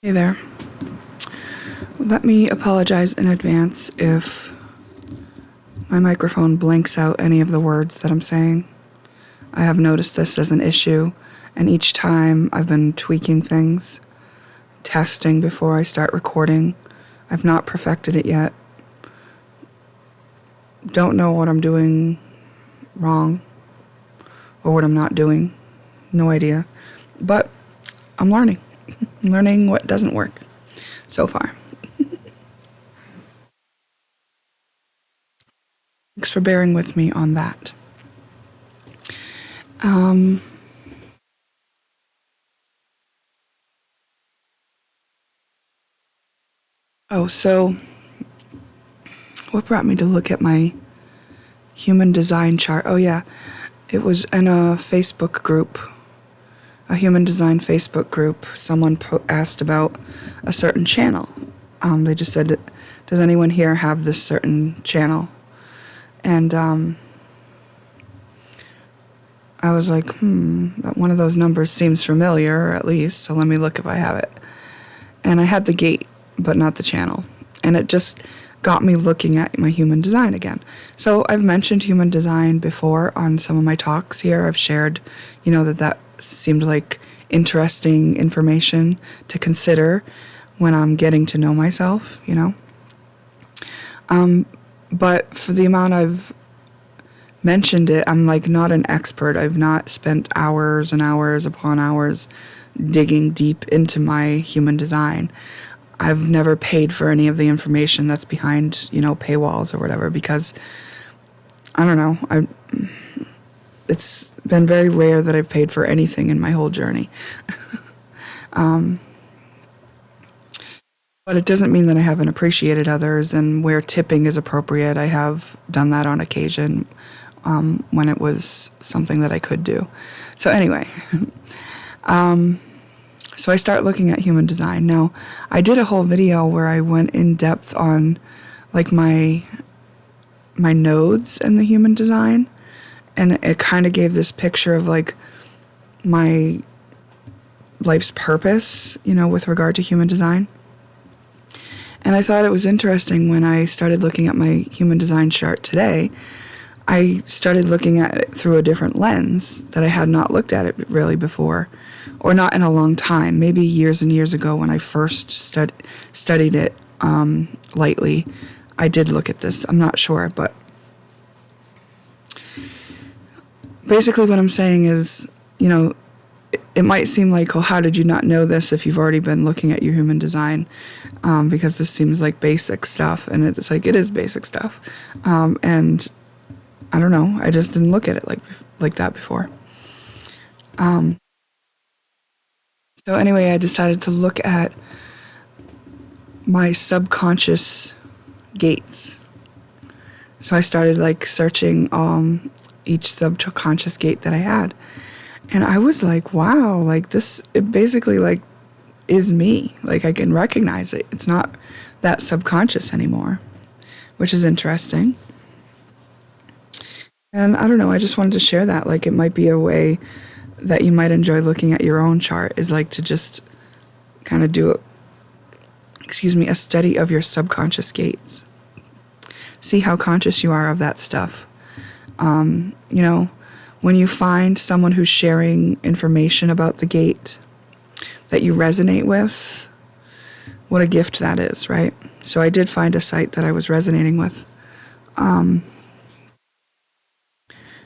Hey there. Let me apologize in advance if my microphone blanks out any of the words that I'm saying. I have noticed this as an issue, and each time I've been tweaking things, testing before I start recording. I've not perfected it yet. Don't know what I'm doing wrong or what I'm not doing. No idea. But I'm learning. I'm learning what doesn't work so far. Thanks for bearing with me on that. So what brought me to look at my human design chart? Oh yeah, it was in a Facebook group, a human design Facebook group. Someone asked about a certain channel. They just said, does anyone here have this certain channel? And I was like, one of those numbers seems familiar, at least, so let me look if I have it. And I had the gate, but not the channel. And it just got me looking at my human design again. So I've mentioned human design before on some of my talks here. I've shared, that seemed like interesting information to consider when I'm getting to know myself, But for the amount I've mentioned it, I'm like not an expert. I've not spent hours and hours upon hours digging deep into my human design. I've never paid for any of the information that's behind, paywalls or whatever, because I don't know. It's been very rare that I've paid for anything in my whole journey. But it doesn't mean that I haven't appreciated others, and where tipping is appropriate, I have done that on occasion when it was something that I could do. So anyway, so I start looking at human design. Now, I did a whole video where I went in depth on like my nodes in the human design, and it kind of gave this picture of like my life's purpose, with regard to human design. And I thought it was interesting when I started looking at my human design chart today. I started looking at it through a different lens that I had not looked at it really before, or not in a long time, maybe years and years ago when I first studied it lightly. I did look at this, I'm not sure, but basically what I'm saying is, it might seem like, how did you not know this if you've already been looking at your human design? Because this seems like basic stuff, and it's like, it is basic stuff. And I don't know, I just didn't look at it like that before. So anyway, I decided to look at my subconscious gates. So I started searching each subconscious gate that I had. And I was like, wow, this, it basically is me. I can recognize it. It's not that subconscious anymore, which is interesting. And I don't know, I just wanted to share that. It might be a way that you might enjoy looking at your own chart, is to just kind of do a study of your subconscious gates. See how conscious you are of that stuff. When you find someone who's sharing information about the gate that you resonate with, what a gift that is, right? So I did find a site that I was resonating with. And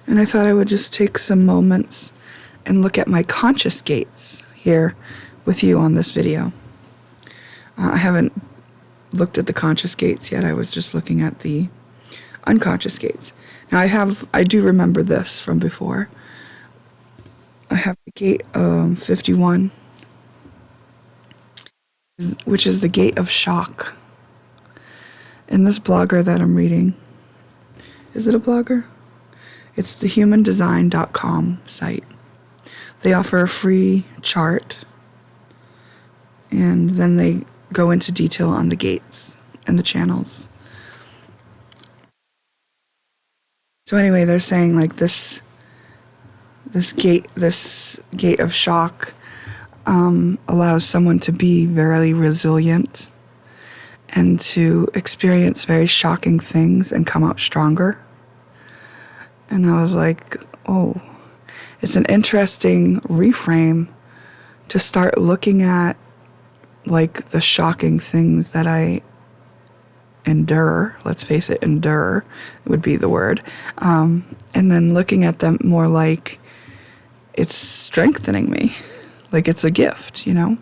I thought I would just take some moments and look at my conscious gates here with you on this video. I haven't looked at the conscious gates yet. I was just looking at the unconscious gates. Now I do remember this from before. I have the gate 51, which is the gate of shock. And this blogger that I'm reading, is it a blogger? It's the humandesign.com site. They offer a free chart, and then they go into detail on the gates and the channels. So anyway, they're saying this gate of shock, allows someone to be very resilient and to experience very shocking things and come out stronger. And I was like, oh, it's an interesting reframe to start looking at like the shocking things that I endure. Let's face it, endure would be the word. And then looking at them more like it's strengthening me, like it's a gift, you know?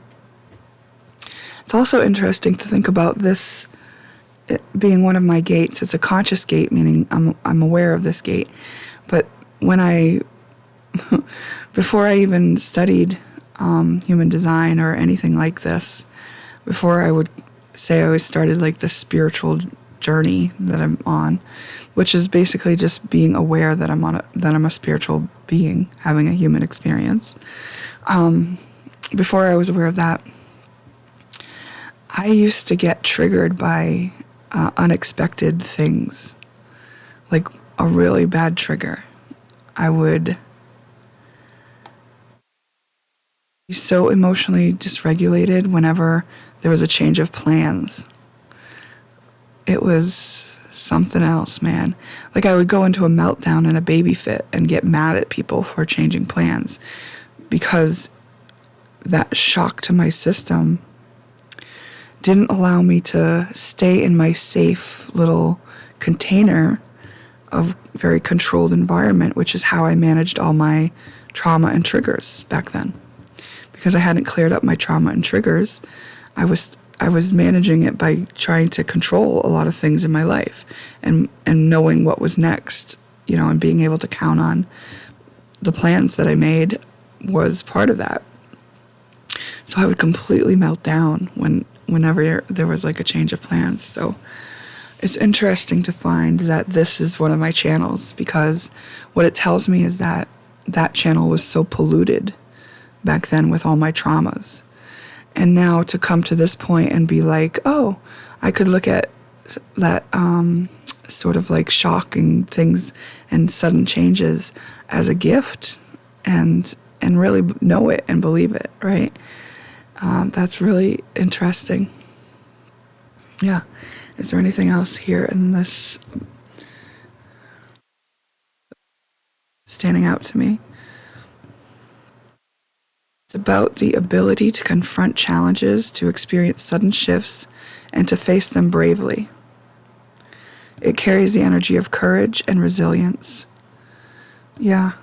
It's also interesting to think about this being one of my gates. It's a conscious gate, meaning I'm aware of this gate. But when before I even studied human design or anything like this, before I would say I always started like this spiritual journey that I'm on, which is basically just being aware that I'm a spiritual being having a human experience. Before I was aware of that, I used to get triggered by unexpected things, like a really bad trigger. I would be so emotionally dysregulated whenever there was a change of plans. It was something else, man. Like I would go into a meltdown and a baby fit and get mad at people for changing plans because that shock to my system didn't allow me to stay in my safe little container of very controlled environment, which is how I managed all my trauma and triggers back then. Because I hadn't cleared up my trauma and triggers, I was managing it by trying to control a lot of things in my life and knowing what was next, you know, and being able to count on the plans that I made was part of that. So I would completely melt down whenever there was like a change of plans. So it's interesting to find that this is one of my channels, because what it tells me is that that channel was so polluted back then with all my traumas. And now to come to this point and be like, oh, I could look at that sort of like shocking things and sudden changes as a gift and really know it and believe it, right? That's really interesting. Yeah. Is there anything else here in this standing out to me? It's about the ability to confront challenges, to experience sudden shifts, and to face them bravely. It carries the energy of courage and resilience. Yeah.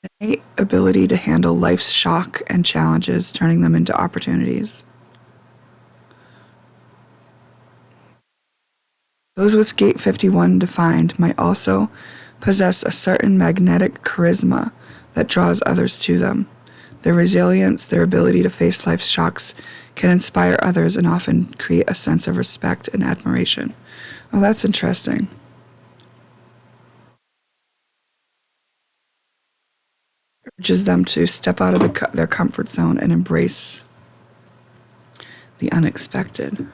An innate ability to handle life's shock and challenges, turning them into opportunities. Those with Gate 51 defined might also possess a certain magnetic charisma that draws others to them. Their resilience, their ability to face life's shocks, can inspire others and often create a sense of respect and admiration. Oh, that's interesting. Urges them to step out of their comfort zone and embrace the unexpected.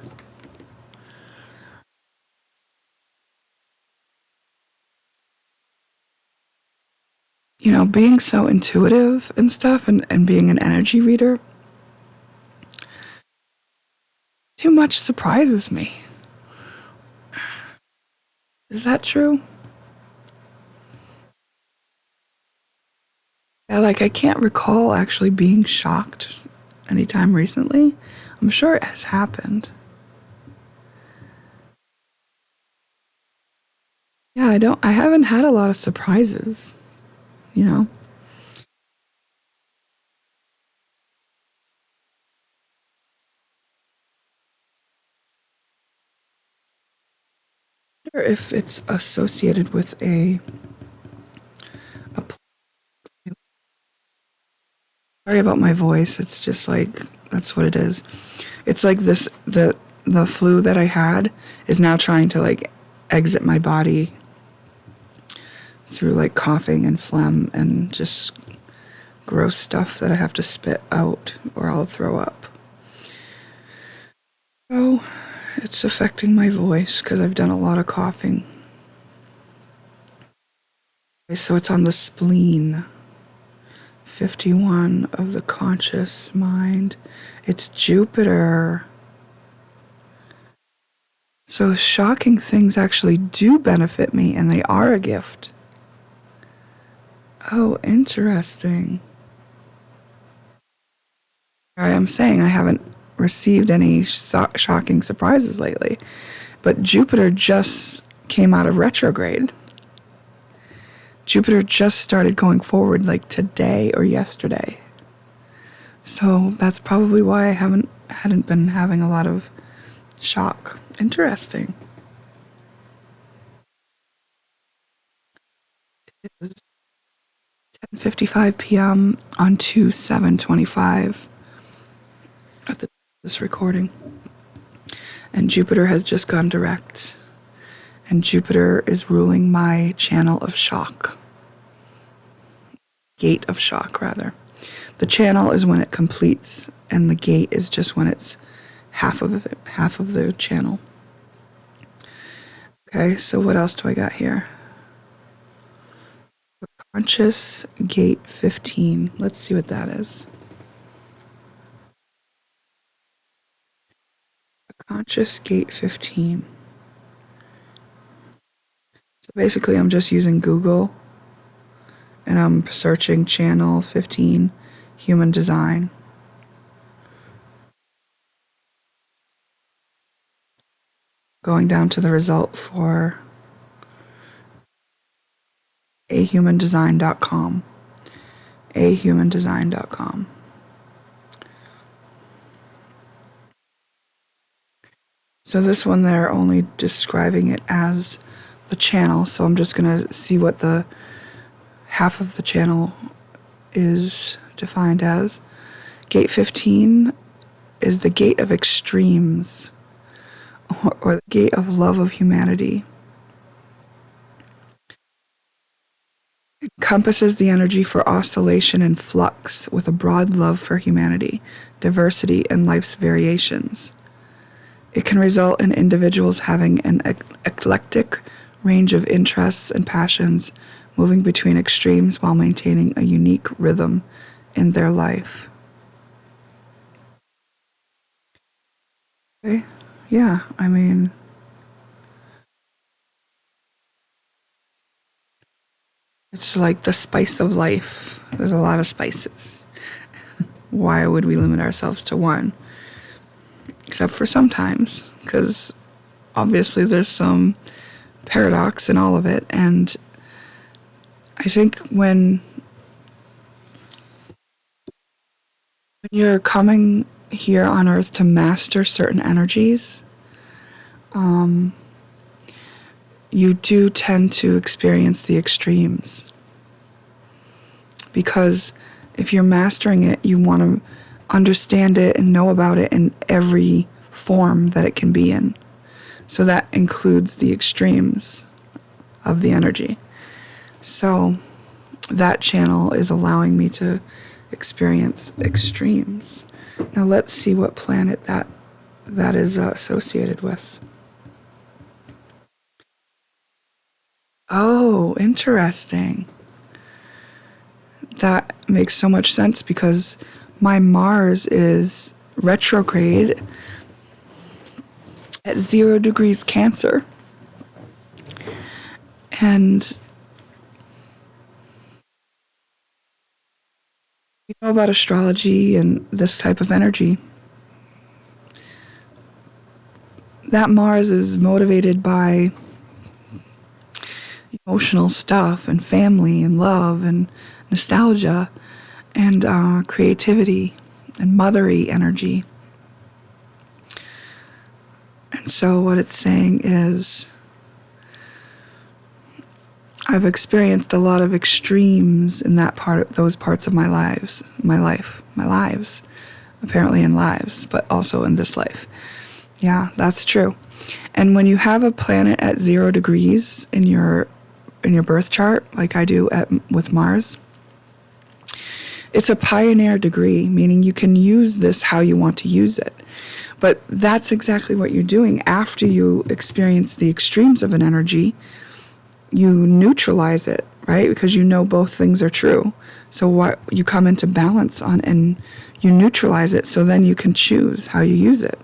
You know, being so intuitive and stuff and being an energy reader, too much surprises me. Is that true? Yeah, like I can't recall actually being shocked anytime recently. I'm sure it has happened. Yeah, I haven't had a lot of surprises, you know? I wonder if it's associated with a sorry about my voice. It's just like, that's what it is. It's like the flu that I had is now trying to like exit my body through like coughing and phlegm and just gross stuff that I have to spit out or I'll throw up. So it's affecting my voice because I've done a lot of coughing. So it's on the spleen. 51 of the conscious mind. It's Jupiter. So shocking things actually do benefit me, and they are a gift. Oh, interesting. I am saying I haven't received any shocking surprises lately, but Jupiter just came out of retrograde. Jupiter just started going forward like today or yesterday. So that's probably why I hadn't been having a lot of shock. Interesting. It is 10:55 p.m. on 2/7/25 at this recording. And Jupiter has just gone direct. And Jupiter is ruling my channel of shock. Gate of shock, rather. The channel is when it completes, and the gate is just when it's half of the channel. Okay, so what else do I got here? Conscious gate 15. Let's see what that is. Conscious gate 15. So basically I'm just using Google and I'm searching channel 15 human design. Going down to the result for ahumandesign.com. ahumandesign.com. So this one, they're only describing it as the channel, so I'm just going to see what the half of the channel is defined as. Gate 15 is the gate of extremes, or the gate of love of humanity. It encompasses the energy for oscillation and flux with a broad love for humanity, diversity, and life's variations. It can result in individuals having an eclectic range of interests and passions, moving between extremes while maintaining a unique rhythm in their life. Okay, yeah, I mean, it's like the spice of life. There's a lot of spices. Why would we limit ourselves to one? Except for sometimes, because obviously there's some paradox in all of it. And I think when you're coming here on Earth to master certain energies, you do tend to experience the extremes. Because if you're mastering it, you want to understand it and know about it in every form that it can be in. So that includes the extremes of the energy. So that channel is allowing me to experience extremes. Now let's see what planet that is associated with. Oh, interesting. That makes so much sense because my Mars is retrograde at 0 degrees Cancer. And you know about astrology and this type of energy. That Mars is motivated by emotional stuff and family and love and nostalgia and creativity and mothery energy. And so what it's saying is I've experienced a lot of extremes in those parts of my lives, apparently in lives, but also in this life. Yeah, that's true. And when you have a planet at 0 degrees in your birth chart, like I do with Mars, it's a pioneer degree, meaning you can use this how you want to use it. But that's exactly what you're doing. After you experience the extremes of an energy, you neutralize it, right? Because you know both things are true. So what you come into balance on, and you neutralize it, so then you can choose how you use it.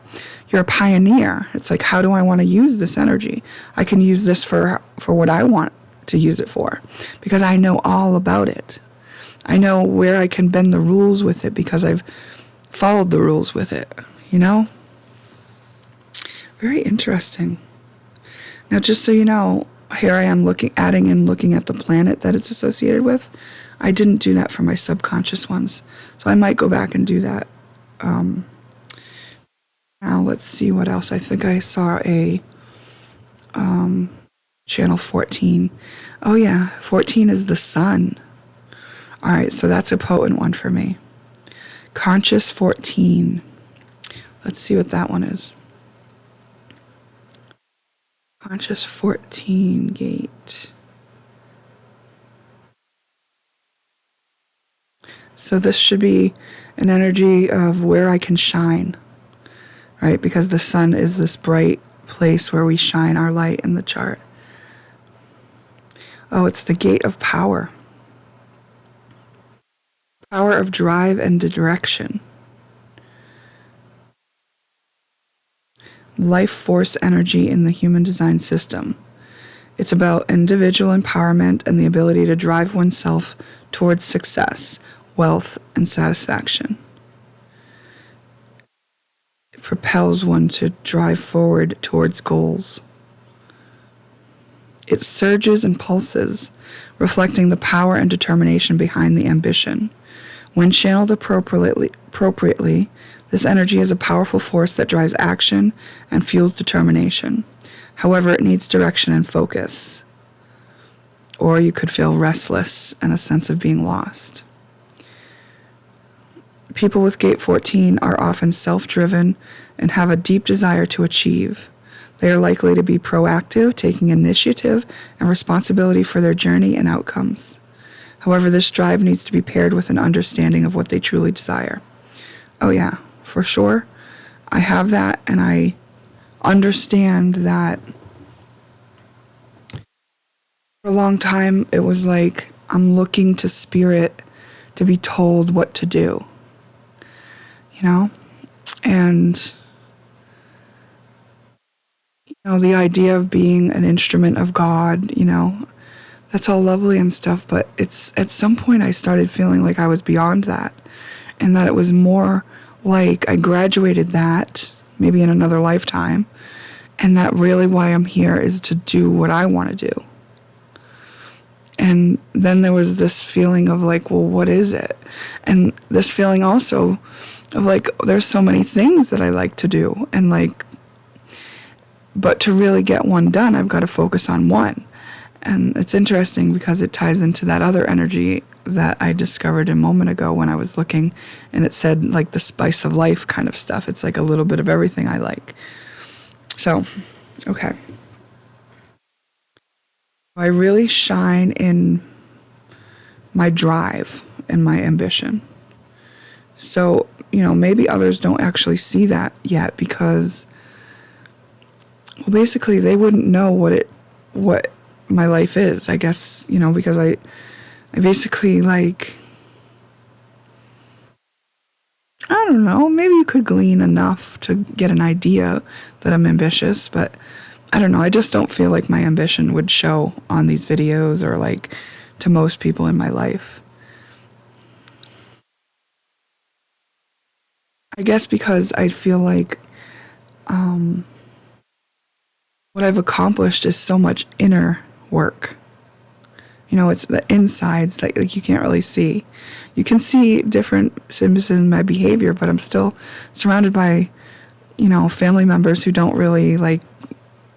You're a pioneer. It's like, how do I want to use this energy? I can use this for what I want to use it for, because I know all about it. I know where I can bend the rules with it because I've followed the rules with it, you know? Very interesting. Now, just so you know, here I am looking at the planet that it's associated with. I didn't do that for my subconscious ones, so I might go back and do that. Now, let's see what else. I think I saw a channel 14. Oh, yeah, 14 is the sun. All right, so that's a potent one for me. Conscious 14. Let's see what that one is. Conscious 14 gate. So this should be an energy of where I can shine, right? Because the sun is this bright place where we shine our light in the chart. Oh, it's the gate of power. Power of drive and direction. Life force energy in the human design system. It's about individual empowerment and the ability to drive oneself towards success, wealth, and satisfaction. It propels one to drive forward towards goals. It surges and pulses, reflecting the power and determination behind the ambition. When channeled appropriately, this energy is a powerful force that drives action and fuels determination. However, it needs direction and focus. Or you could feel restless and a sense of being lost. People with Gate 14 are often self-driven and have a deep desire to achieve. They are likely to be proactive, taking initiative and responsibility for their journey and outcomes. However, this drive needs to be paired with an understanding of what they truly desire. Oh yeah, for sure. I have that, and I understand that for a long time it was like I'm looking to spirit to be told what to do, you know? And the idea of being an instrument of God, that's all lovely and stuff, but it's at some point I started feeling like I was beyond that, and that it was more like I graduated that, maybe in another lifetime, and that really why I'm here is to do what I want to do. And then there was this feeling of like, well, what is it? And this feeling also of like, there's so many things that I like to do, and like, but to really get one done, I've got to focus on one. And it's interesting because it ties into that other energy that I discovered a moment ago when I was looking, and it said like the spice of life kind of stuff. It's like a little bit of everything I like. So, okay. I really shine in my drive and my ambition. So, maybe others don't actually see that yet because, well, basically they wouldn't know what my life is, I guess, because I basically like, I don't know, maybe you could glean enough to get an idea that I'm ambitious, but I don't know, I just don't feel like my ambition would show on these videos or like to most people in my life. I guess because I feel like what I've accomplished is so much inner work. It's the insides that like you can't really see. You can see different symptoms in my behavior, but I'm still surrounded by, family members who don't really like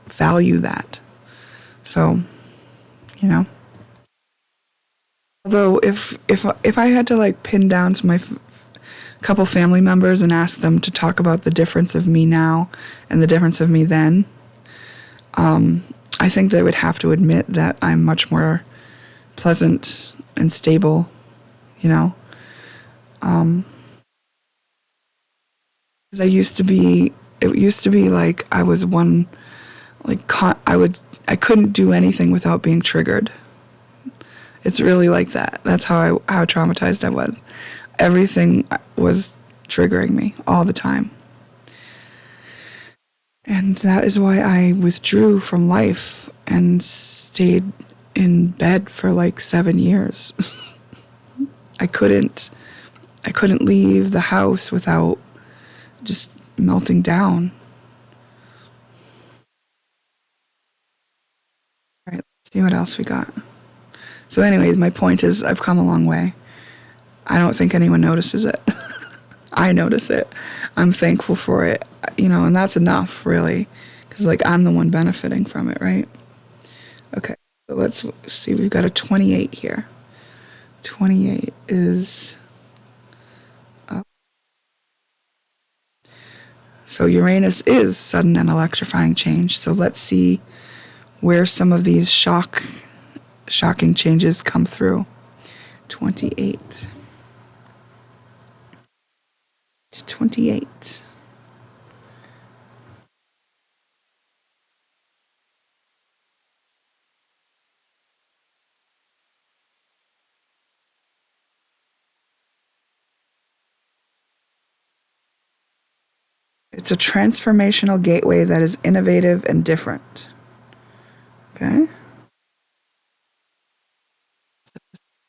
value that. So, although if I had to like pin down to my couple family members and ask them to talk about the difference of me now and the difference of me then, I think they would have to admit that I'm much more pleasant and stable, because it used to be like I was one, like I couldn't do anything without being triggered. It's really like that. That's how traumatized I was. Everything was triggering me all the time. And that is why I withdrew from life and stayed in bed for like 7 years. I couldn't leave the house without just melting down. All right, let's see what else we got. So anyways, my point is I've come a long way. I don't think anyone notices it. I notice it. I'm thankful for it, and that's enough, really, because like I'm the one benefiting from it, right? Okay, so let's see. We've got a 28 here. 28 is so Uranus is sudden and electrifying change. So let's see where some of these shocking changes come through. 28 to 28. It's a transformational gateway that is innovative and different. Okay?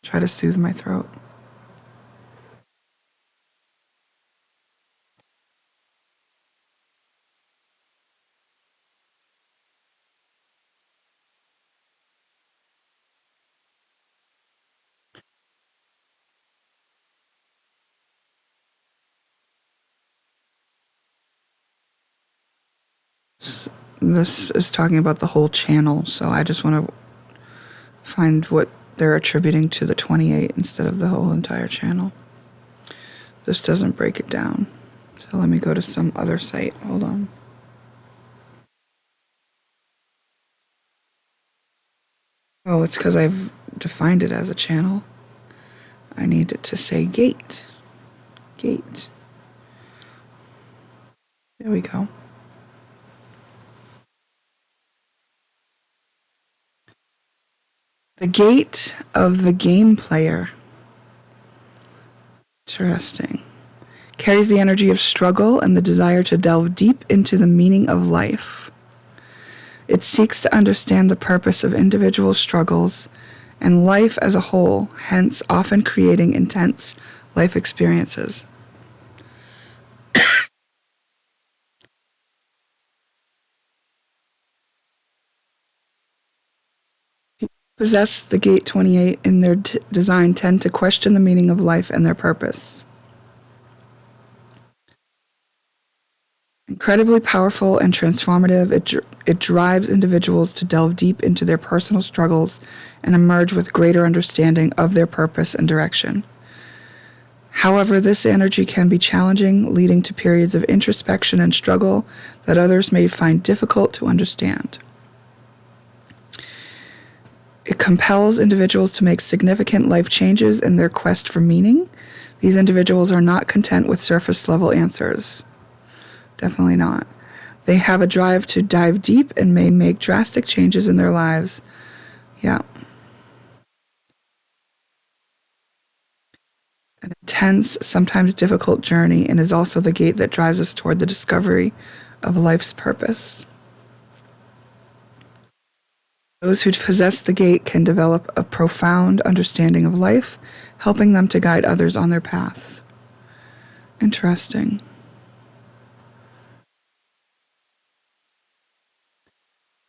Try to soothe my throat. This is talking about the whole channel, so I just want to find what they're attributing to the 28 instead of the whole entire channel. This doesn't break it down. So let me go to some other site. Hold on. Oh, it's because I've defined it as a channel. I need it to say gate. Gate. There we go. The gate of the game player. Interesting. Carries the energy of struggle and the desire to delve deep into the meaning of life. It seeks to understand the purpose of individual struggles and life as a whole, hence often creating intense life experiences. People who possess the gate 28 in their design tend to question the meaning of life and their purpose. Incredibly powerful and transformative, it drives individuals to delve deep into their personal struggles and emerge with greater understanding of their purpose and direction. However, this energy can be challenging, leading to periods of introspection and struggle that others may find difficult to understand. It compels individuals to make significant life changes in their quest for meaning. These individuals are not content with surface-level answers. Definitely not. They have a drive to dive deep and may make drastic changes in their lives. Yeah. An intense, sometimes difficult journey, and is also the gate that drives us toward the discovery of life's purpose. Those who possess the gate can develop a profound understanding of life, helping them to guide others on their path. Interesting.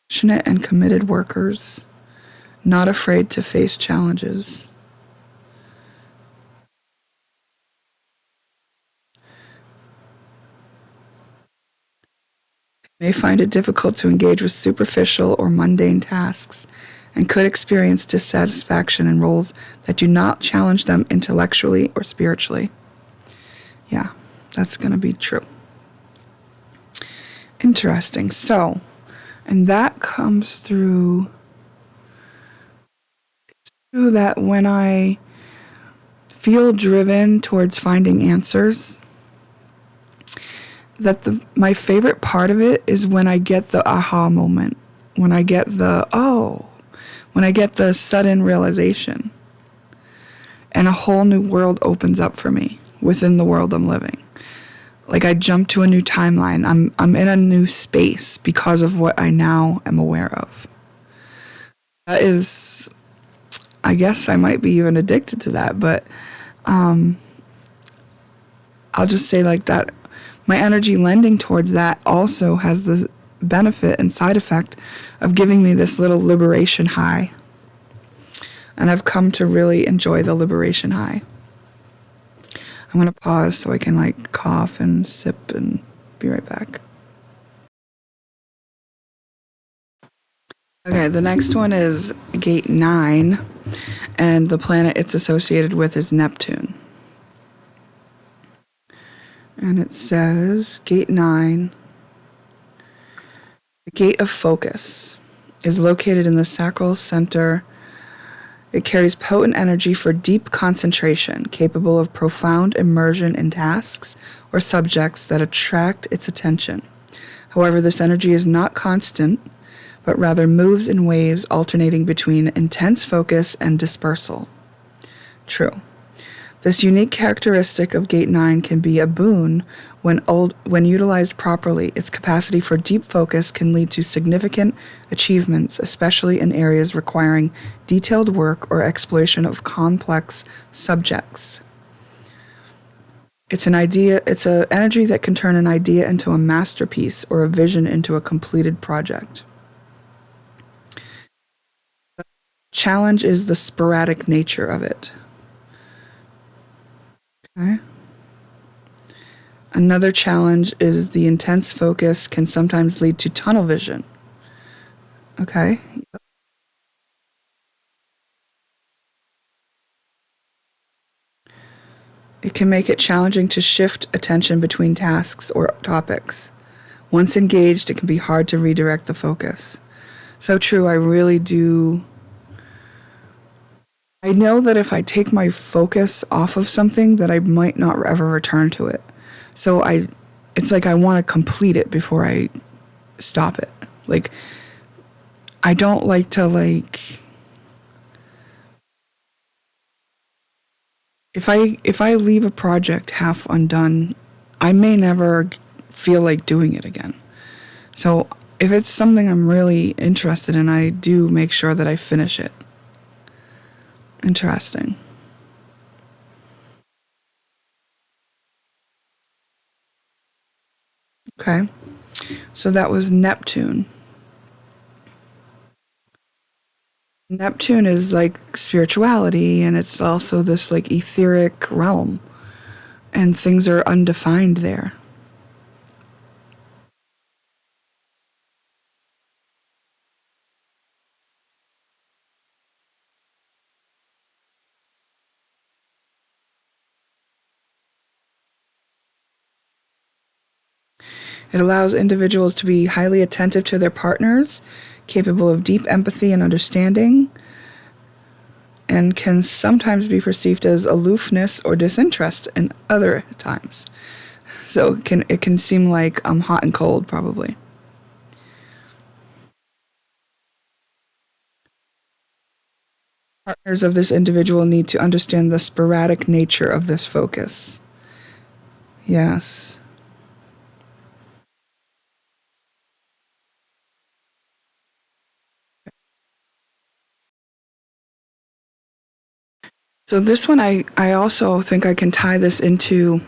Passionate and committed workers, not afraid to face challenges. May find it difficult to engage with superficial or mundane tasks and could experience dissatisfaction in roles that do not challenge them intellectually or spiritually. Yeah, that's going to be true. Interesting. So, and that comes through that when I feel driven towards finding answers, that my favorite part of it is when I get the aha moment, when I get the, oh, when I get the sudden realization and a whole new world opens up for me within the world I'm living. Like I jump to a new timeline. I'm in a new space because of what I now am aware of. That is, I guess I might be even addicted to that, but I'll just say like that. My energy lending towards that also has the benefit and side effect of giving me this little liberation high. And I've come to really enjoy the liberation high. I'm going to pause so I can like cough and sip and be right back. Okay, the next one is gate 9, and the planet it's associated with is Neptune. And it says, gate 9, the gate of focus is located in the sacral center. It carries potent energy for deep concentration, capable of profound immersion in tasks or subjects that attract its attention. However, this energy is not constant, but rather moves in waves alternating between intense focus and dispersal. True. This unique characteristic of Gate 9 can be a boon when utilized properly. Its capacity for deep focus can lead to significant achievements, especially in areas requiring detailed work or exploration of complex subjects. It's an energy that can turn an idea into a masterpiece or a vision into a completed project. The challenge is the sporadic nature of it. Okay. Another challenge is the intense focus can sometimes lead to tunnel vision. Okay. It can make it challenging to shift attention between tasks or topics. Once engaged, it can be hard to redirect the focus. So true, I really do. I know that if I take my focus off of something, that I might not ever return to it. So it's like I want to complete it before I stop it. Like, I don't like to if I leave a project half undone, I may never feel like doing it again. So if it's something I'm really interested in, I do make sure that I finish it. Interesting. Okay. So that was Neptune. Neptune is like spirituality, and it's also this like etheric realm, and things are undefined there. It allows individuals to be highly attentive to their partners, capable of deep empathy and understanding, and can sometimes be perceived as aloofness or disinterest in other times. So it can seem like I'm hot and cold, probably. Partners of this individual need to understand the sporadic nature of this focus. Yes. So this one, I also think I can tie this into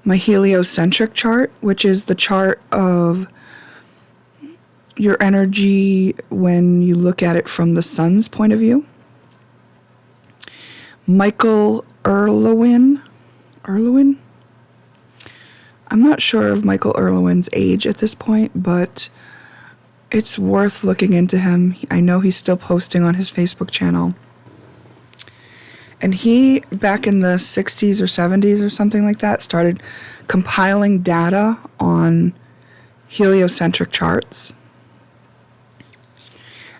my heliocentric chart, which is the chart of your energy when you look at it from the sun's point of view. Michael Erlewin? I'm not sure of Michael Erlewin's age at this point, but it's worth looking into him. I know he's still posting on his Facebook channel. And he, back in the 60s or 70s or something like that, started compiling data on heliocentric charts.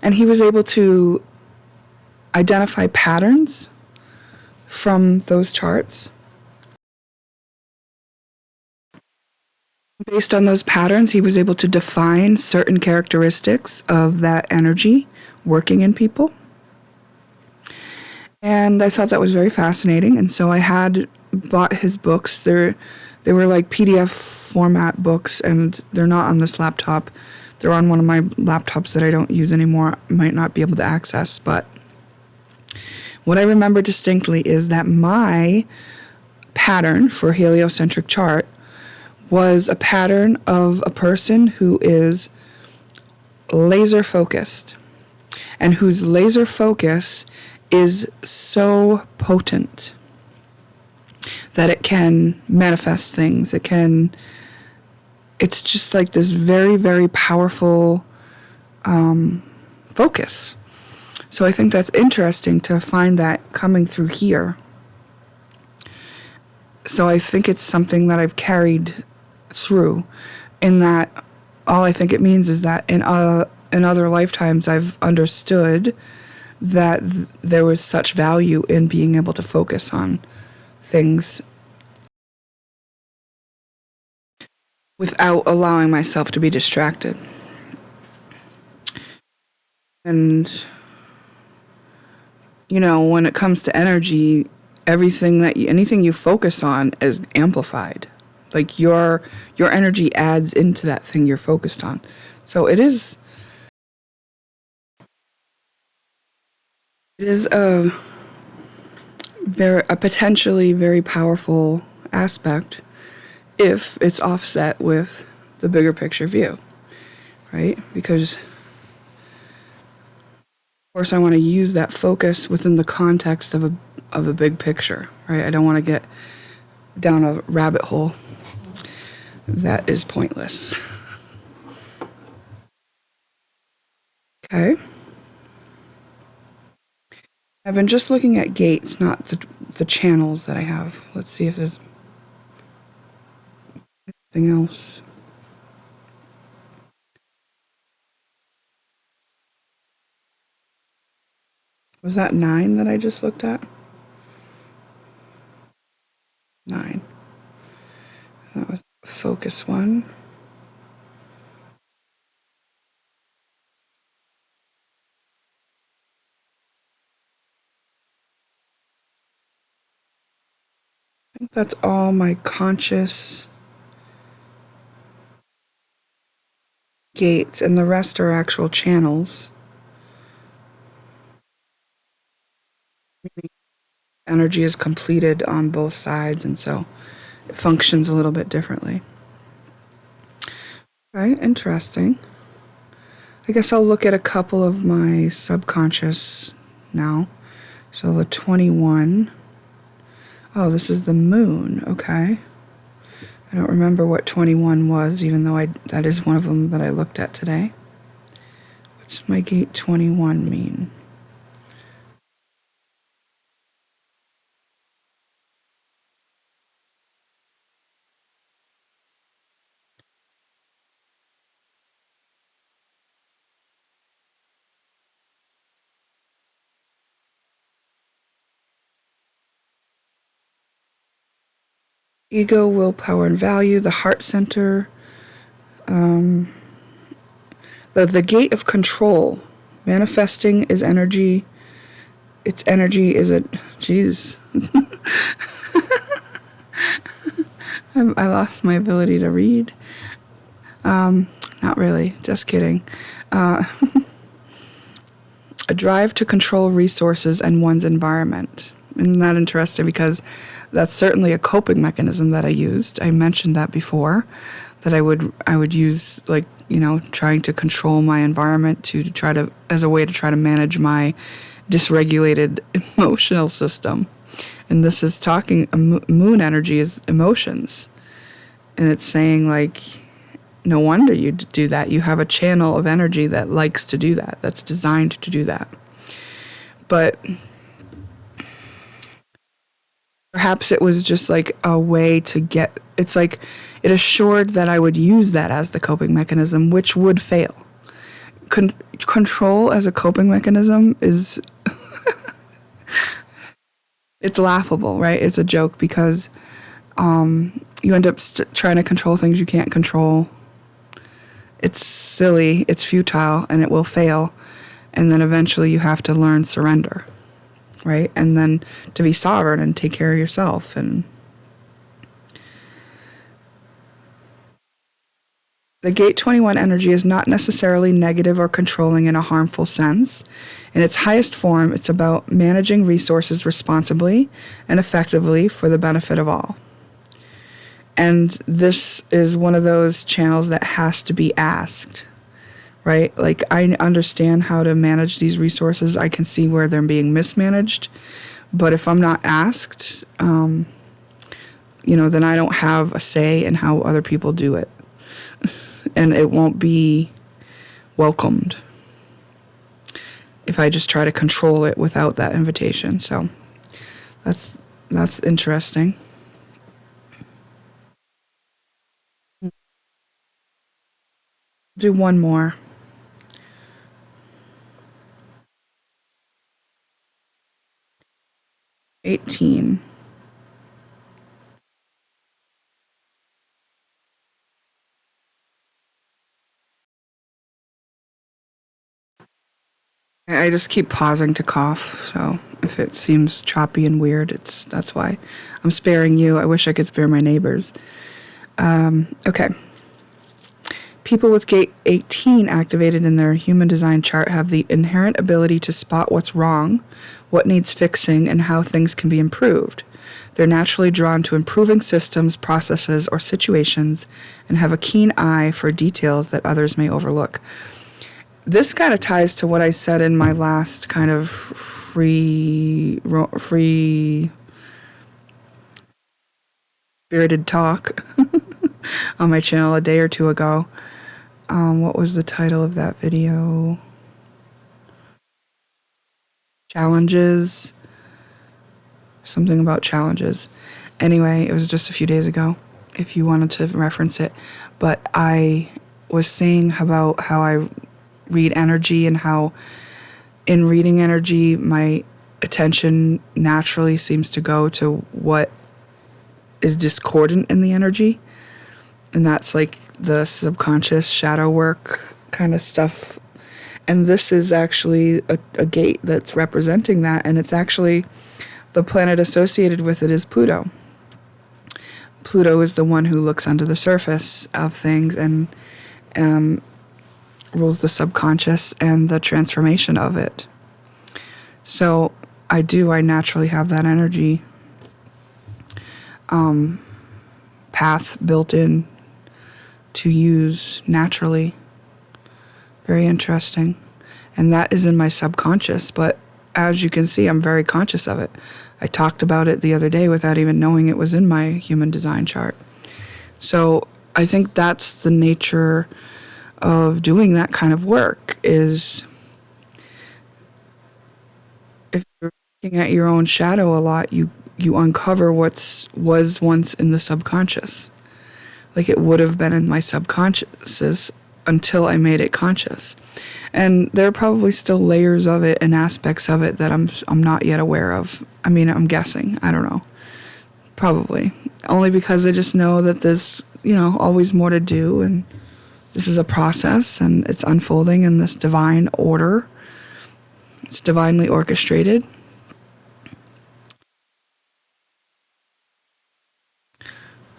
And he was able to identify patterns from those charts. Based on those patterns, he was able to define certain characteristics of that energy working in people. And I thought that was very fascinating. And so I had bought his books. They were like PDF format books, and they're not on this laptop. They're on one of my laptops that I don't use anymore. I might not be able to access. But what I remember distinctly is that my pattern for heliocentric chart was a pattern of a person who is laser focused, and whose laser focus is so potent that it can manifest things. It's just like this very, very powerful focus. So I think that's interesting to find that coming through here. So I think it's something that I've carried through, in that all I think it means is that in other lifetimes I've understood that there was such value in being able to focus on things without allowing myself to be distracted. And, when it comes to energy, anything you focus on is amplified. Like your energy adds into that thing you're focused on. So it is a potentially very powerful aspect if it's offset with the bigger picture view, right? Because, of course, I want to use that focus within the context of a big picture, right? I don't want to get down a rabbit hole that is pointless. Okay. I've been just looking at gates, not the channels that I have. Let's see if there's anything else. Was that 9 that I just looked at? 9. That was focus 1. I think that's all my conscious gates, and the rest are actual channels. Energy is completed on both sides, and so it functions a little bit differently. Okay, interesting. I guess I'll look at a couple of my subconscious now. So the 21. Oh, this is the moon. Okay. I don't remember what 21 was, even though that is one of them that I looked at today. What's my gate 21 mean? Ego, willpower, and value, the heart center, the gate of control. Manifesting is energy. Its energy is a... Jeez. I lost my ability to read. Not really. Just kidding. A drive to control resources and one's environment. Isn't that interesting? Because that's certainly a coping mechanism that I used. I mentioned that before, that I would use, like, trying to control my environment as a way to try to manage my dysregulated emotional system. And this is talking, moon energy is emotions. And it's saying, like, no wonder you do that. You have a channel of energy that likes to do that, that's designed to do that. But perhaps it was just like a way to get, it's like it assured that I would use that as the coping mechanism, which would fail. Control as a coping mechanism is, it's laughable, right? It's a joke because you end up trying to control things you can't control. It's silly, it's futile, and it will fail. And then eventually you have to learn surrender, right? And then to be sovereign and take care of yourself. And the Gate 21 energy is not necessarily negative or controlling in a harmful sense. In its highest form, it's about managing resources responsibly and effectively for the benefit of all. And this is one of those channels that has to be asked, right? Like, I understand how to manage these resources. I can see where they're being mismanaged. But if I'm not asked, then I don't have a say in how other people do it. And it won't be welcomed if I just try to control it without that invitation. So that's interesting. Do one more. 18. I just keep pausing to cough, so if it seems choppy and weird, that's why. I'm sparing you. I wish I could spare my neighbors. Okay. People with Gate 18 activated in their human design chart have the inherent ability to spot what's wrong, what needs fixing, and how things can be improved. They're naturally drawn to improving systems, processes, or situations, and have a keen eye for details that others may overlook. This kind of ties to what I said in my last kind of free spirited talk on my channel a day or two ago. What was the title of that video? Challenges. Something about challenges. Anyway, it was just a few days ago, if you wanted to reference it. But I was saying about how I read energy and how in reading energy, my attention naturally seems to go to what is discordant in the energy. And that's like the subconscious shadow work kind of stuff. And this is actually a gate that's representing that. And it's actually the planet associated with it is Pluto. Pluto is the one who looks under the surface of things and rules the subconscious and the transformation of it. So I naturally have that energy path built in to use naturally. Very interesting. And that is in my subconscious, but as you can see, I'm very conscious of it. I talked about it the other day without even knowing it was in my human design chart. So I think that's the nature of doing that kind of work, is if you're looking at your own shadow a lot, you uncover was once in the subconscious. Like it would have been in my subconscious until I made it conscious. And there are probably still layers of it and aspects of it that I'm not yet aware of. I mean, I'm guessing. I don't know. Probably. Only because I just know that there's, always more to do, and this is a process and it's unfolding in this divine order. It's divinely orchestrated.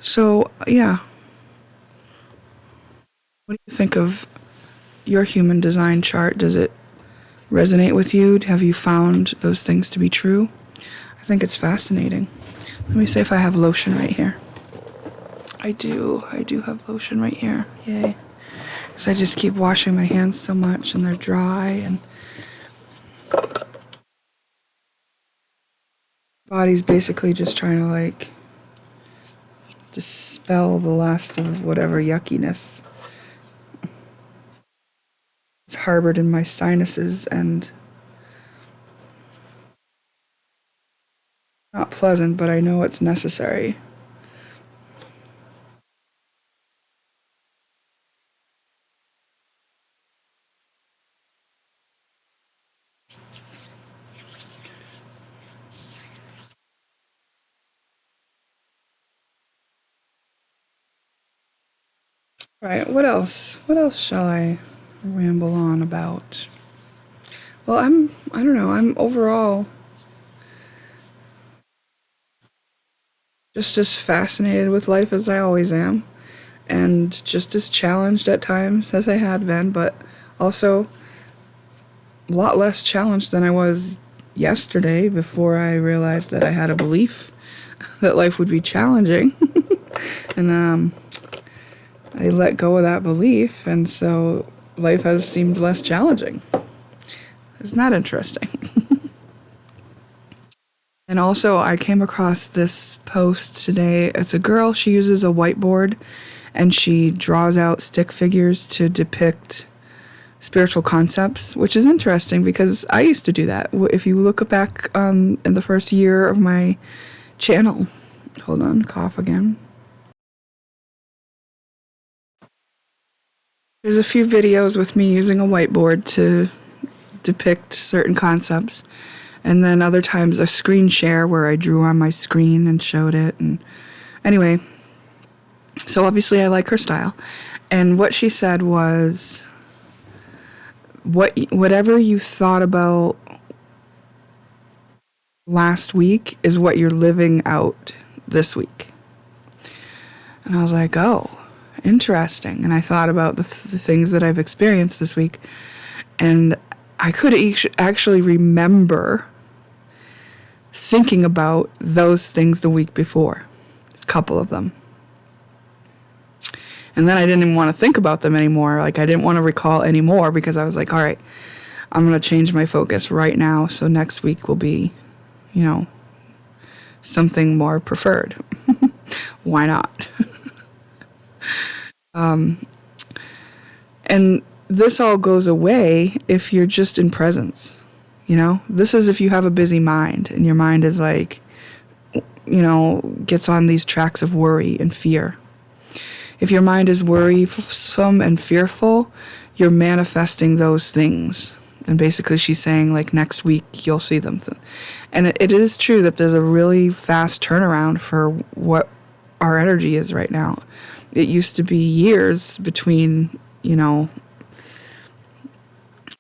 So, yeah. What do you think of your human design chart? Does it resonate with you? Have you found those things to be true? I think it's fascinating. Let me see if I have lotion right here. I do have lotion right here. Yay. Because I just keep washing my hands so much and they're dry and body's basically just trying to dispel the last of whatever yuckiness is harbored in my sinuses and not pleasant, but I know it's necessary. Right, what else? What else shall I ramble on about? Well, I don't know, I'm overall just as fascinated with life as I always am, and just as challenged at times as I had been, but also a lot less challenged than I was yesterday before I realized that I had a belief that life would be challenging. And I let go of that belief, and so life has seemed less challenging. Isn't that interesting? And also, I came across this post today. It's a girl, she uses a whiteboard and she draws out stick figures to depict spiritual concepts, which is interesting because I used to do that. If you look back in the first year of my channel, hold on, cough again. There's a few videos with me using a whiteboard to depict certain concepts, and then other times a screen share where I drew on my screen and showed it. And anyway, so obviously I like her style. And what she said was, whatever you thought about last week is what you're living out this week. And I was like, oh, interesting. And I thought about the things that I've experienced this week, and I could actually remember thinking about those things the week before, a couple of them. And then I didn't even want to think about them anymore. Like, I didn't want to recall anymore because I was like, all right, I'm going to change my focus right now. So next week will be, something more preferred. Why not? And this all goes away if you're just in presence. This is if you have a busy mind and your mind is like, gets on these tracks of worry and fear. If your mind is worrisome and fearful, you're manifesting those things. And basically she's saying, like, next week you'll see them. And it is true that there's a really fast turnaround for what our energy is right now. It used to be years between,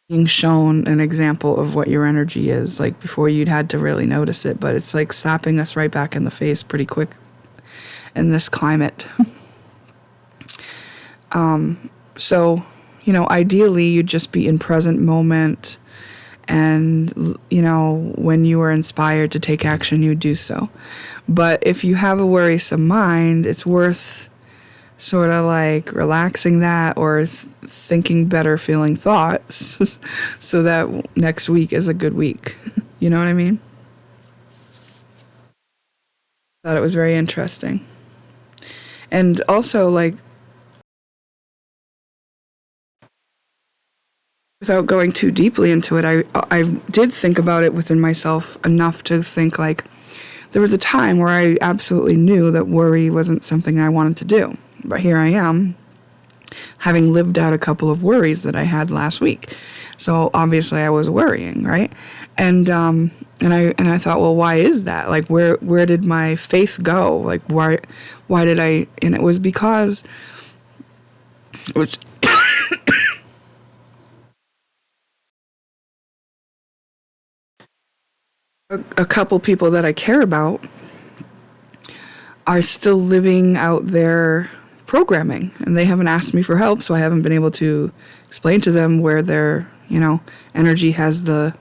being shown an example of what your energy is, like, before you'd had to really notice it. But it's like slapping us right back in the face pretty quick in this climate. So, ideally you'd just be in present moment, and, when you are inspired to take action, you do so. But if you have a worrisome mind, it's worth sort of like relaxing that, or thinking better feeling thoughts so that next week is a good week. You know what I mean? Thought it was very interesting. And also, like, without going too deeply into it, I did think about it within myself enough to think, like, there was a time where I absolutely knew that worry wasn't something I wanted to do. But here I am, having lived out a couple of worries that I had last week. So obviously I was worrying, right? And I thought, well, why is that? Like, where did my faith go? Like, why did I? And it was because it was a couple people that I care about are still living out their programming, and they haven't asked me for help, so I haven't been able to explain to them where their, energy has the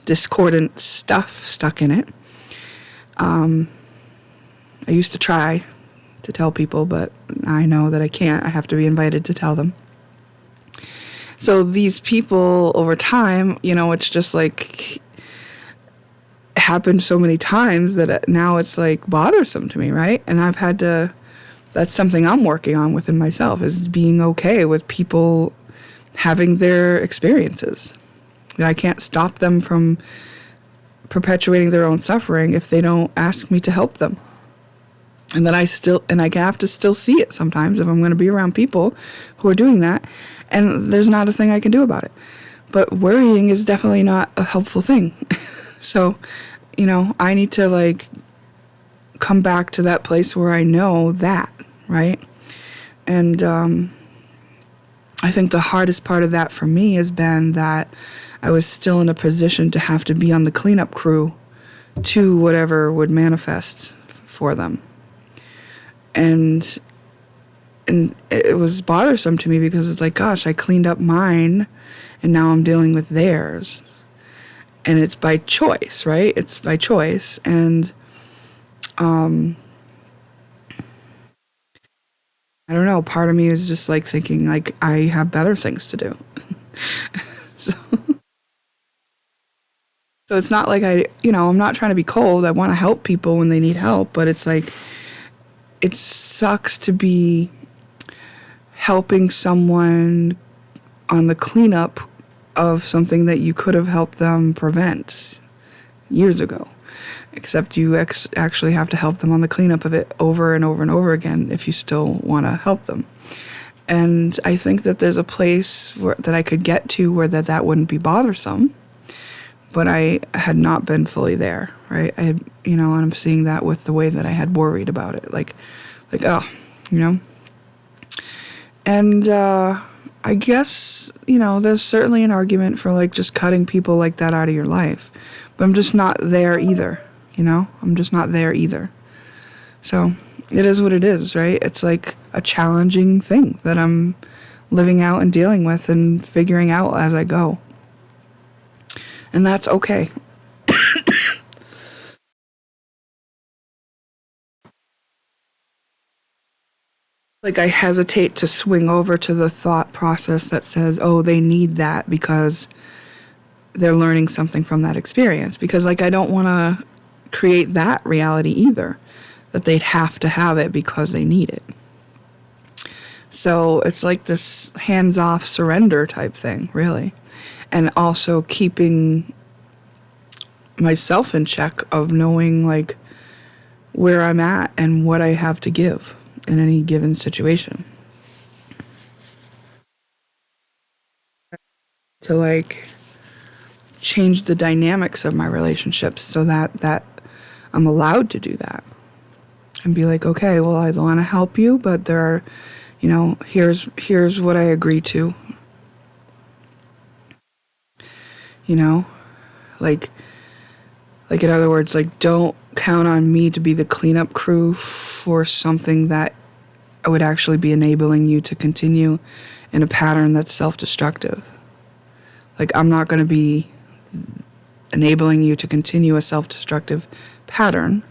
discordant stuff stuck in it. I used to try to tell people, but I know that I can't. I have to be invited to tell them. So these people, over time, it's just like happened so many times that now it's like bothersome to me, right? And I've had to, that's something I'm working on within myself, is being okay with people having their experiences. That I can't stop them from perpetuating their own suffering if they don't ask me to help them. And that I have to still see it sometimes if I'm going to be around people who are doing that, and there's not a thing I can do about it. But worrying is definitely not a helpful thing. So, I need to, like, come back to that place where I know that, right? And I think the hardest part of that for me has been that I was still in a position to have to be on the cleanup crew to whatever would manifest for them. And it was bothersome to me because it's like, gosh, I cleaned up mine and now I'm dealing with theirs. And it's by choice, right? It's by choice. And I don't know, part of me is just like thinking like I have better things to do. so, so it's not like I'm not trying to be cold. I want to help people when they need help, but it's like it sucks to be helping someone on the cleanup of something that you could have helped them prevent years ago. Except you actually have to help them on the cleanup of it over and over and over again if you still want to help them. And I think that there's a place that I could get to where that wouldn't be bothersome, but I had not been fully there, right? I had, and I'm seeing that with the way that I had worried about it, like, And I guess, there's certainly an argument for like just cutting people like that out of your life, but I'm just not there either. I'm just not there either. So it is what it is, right? It's like a challenging thing that I'm living out and dealing with and figuring out as I go. And that's okay. Like I hesitate to swing over to the thought process that says, oh, they need that because they're learning something from that experience. Because like I don't want to create that reality either, that they'd have to have it because they need it. So it's like this hands-off surrender type thing, really. And also keeping myself in check of knowing like where I'm at and what I have to give in any given situation. To like change the dynamics of my relationships so that I'm allowed to do that. And be like, okay, well, I want to help you, but there are, here's what I agree to. Like in other words, like don't count on me to be the cleanup crew for something that would actually be enabling you to continue in a pattern that's self-destructive. Like I'm not going to be enabling you to continue a self-destructive pattern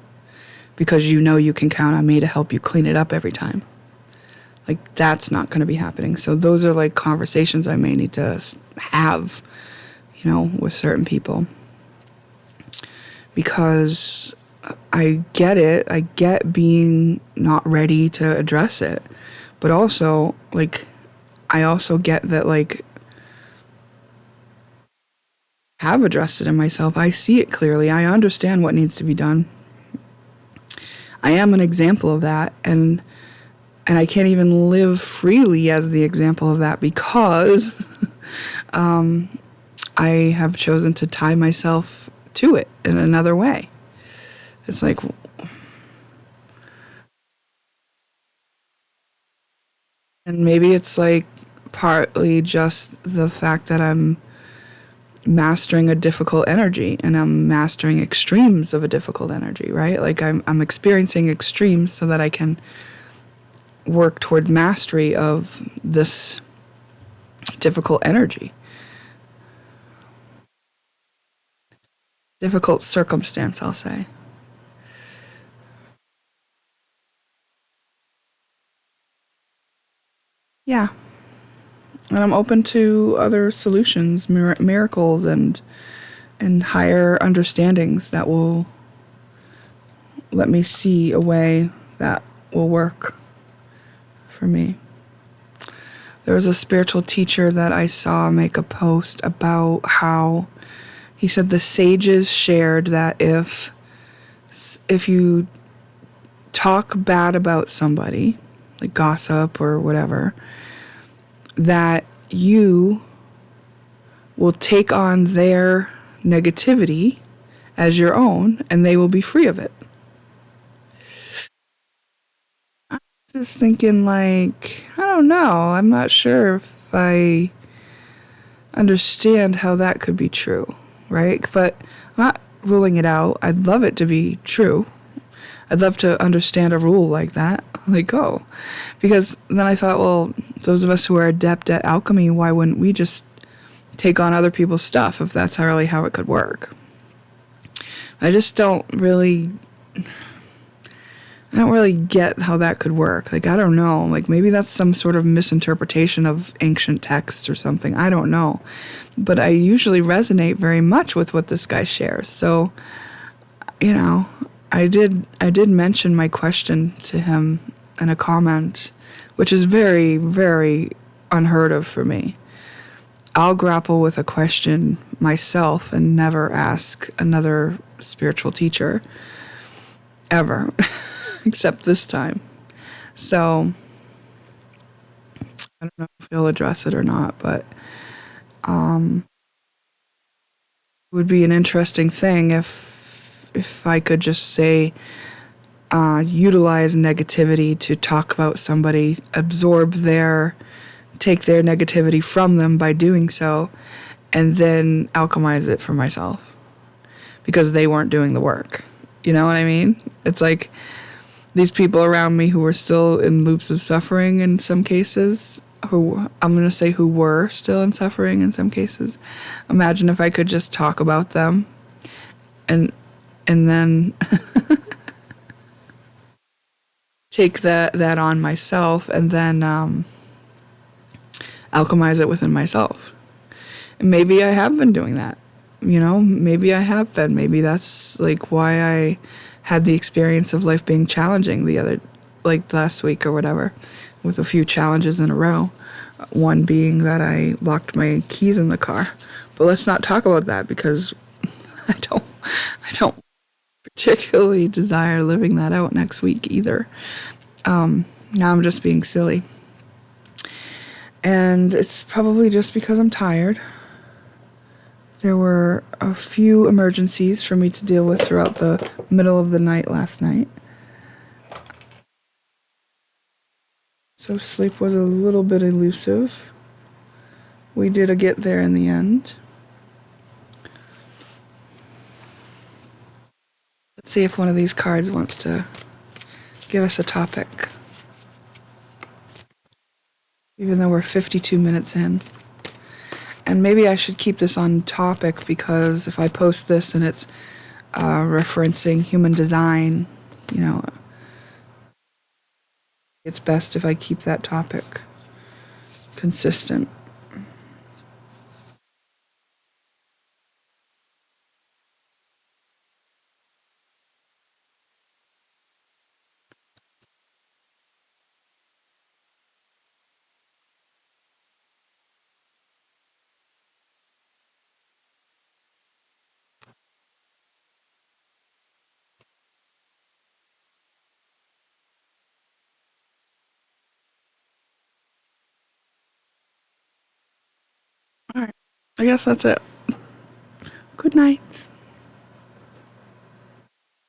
because you can count on me to help you clean it up every time. Like that's not going to be happening. So those are like conversations I may need to have, with certain people. Because I get it. I get being not ready to address it. But also, like, I also get that, like, have addressed it in myself. I see it clearly. I understand what needs to be done. I am an example of that, and I can't even live freely as the example of that because I have chosen to tie myself to it in another way. It's like, and maybe it's like partly just the fact that I'm mastering a difficult energy and I'm mastering extremes of a difficult energy, right? Like I'm experiencing extremes so that I can work towards mastery of this difficult energy. Difficult circumstance, I'll say. Yeah. And I'm open to other solutions, miracles, and higher understandings that will let me see a way that will work for me. There was a spiritual teacher that I saw make a post about how he said the sages shared that if you talk bad about somebody, like gossip or whatever, that you will take on their negativity as your own and they will be free of it. I'm just thinking like, I don't don't know. I'm not sure if I understand how that could be true, right? But I'm not ruling it out. I'd love it to be true. I'd love to understand a rule like that. Like, oh. Because then I thought, well, those of us who are adept at alchemy, why wouldn't we just take on other people's stuff if that's really how it could work? I just don't really get how that could work. Like, I don't know. Like, maybe that's some sort of misinterpretation of ancient texts or something. I don't know. But I usually resonate very much with what this guy shares. So, you know, I did mention my question to him in a comment, which is very, very unheard of for me. I'll grapple with a question myself and never ask another spiritual teacher ever, except this time. So I don't know if he'll address it or not, but it would be an interesting thing if I could just say utilize negativity to talk about somebody, take their negativity from them by doing so, and then alchemize it for myself because they weren't doing the work. You know what I mean? It's like these people around me who were still in loops of suffering in some cases, who I'm going to say who were still in suffering in some cases. Imagine if I could just talk about them and then take that on myself and then alchemize it within myself. And maybe I have been doing that. You know, maybe I have been. Maybe that's like why I had the experience of life being challenging last week or whatever, with a few challenges in a row. One being that I locked my keys in the car. But let's not talk about that because I don't particularly desire living that out next week either. Now I'm just being silly. And it's probably just because I'm tired. There were a few emergencies for me to deal with throughout the middle of the night last night. So sleep was a little bit elusive. We did get there in the end. Let's see if one of these cards wants to give us a topic. Even though we're 52 minutes in. And maybe I should keep this on topic because if I post this and it's referencing human design, you know, it's best if I keep that topic consistent. All right. I guess that's it. Good night.